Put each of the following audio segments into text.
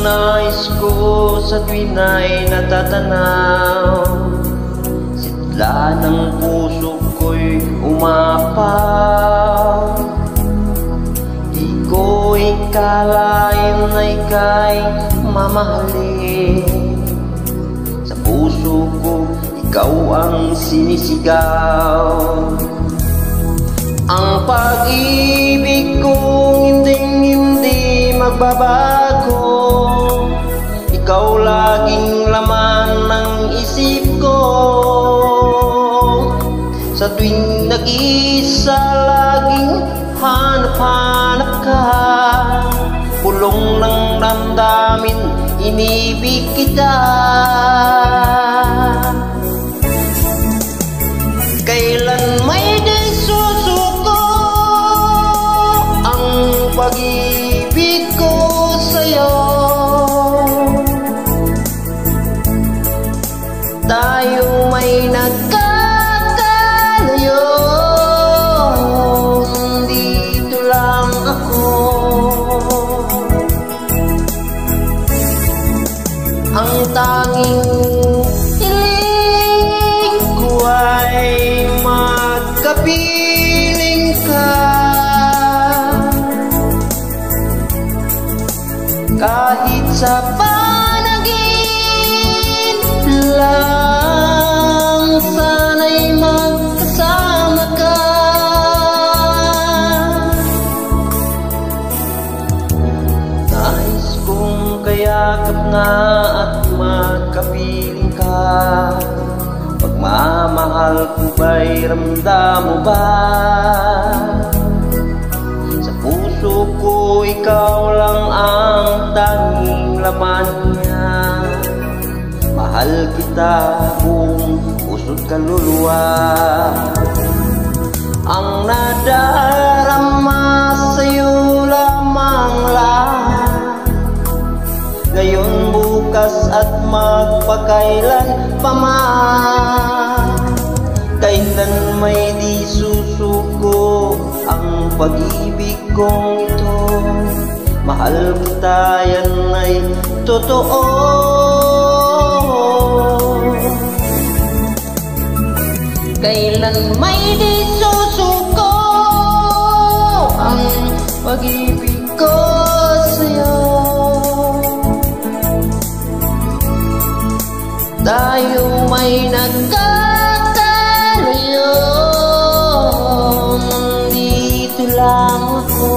nais ko sa tuwin ay natatanaw, sitla ng puso ko'y umapaw. Di ko ikalain na ika'y mamahalin, sa puso ko ikaw ang sinisigaw. Ang pag-ibig kong hindi magbabago, ikaw laging laman ng isip ko. Sa tuwing nag-iisa laging hanap-hanap ka, pulong ng damdamin, inibig kita. Kailan may di susuko ang pag-ibig ko sa'yo, tayo may nagkakalayo, dito lang ako. Ang tanging hiling ko ay magkapiling ka, kahit sa panaginip lang, sana'y magkasama ka. Nais kong kayakap na at magkapiling ka, pagmamahal ko ba'y ramdam mo ba? Sa puso ko ikaw lang ang tanging laman niya, mahal kita buong puso't kaluluwa. Ang nadarama sa'yo lamang lahat, ngayon, bukas at magpakailan pa man. Kailan may di susuko ang pag-ibig kong ito, mahal kita, yan ay totoo. Kailan may di susuko ang pag-ibig ko sa'yo, tayo may nagkakalayo, dito lang ako.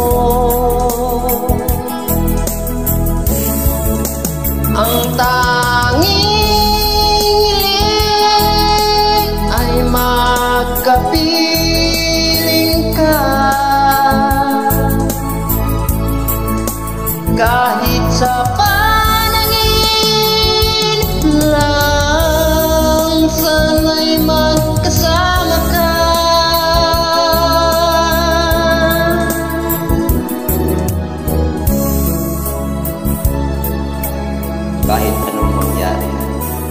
Ang tanging hiling ay magkapiling ka, kahit sa sana'y magkasama ka. Kahit anong mangyari,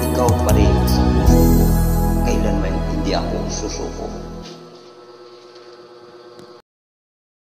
ikaw pa rin sa puso ko. Kailanman hindi ako susuko.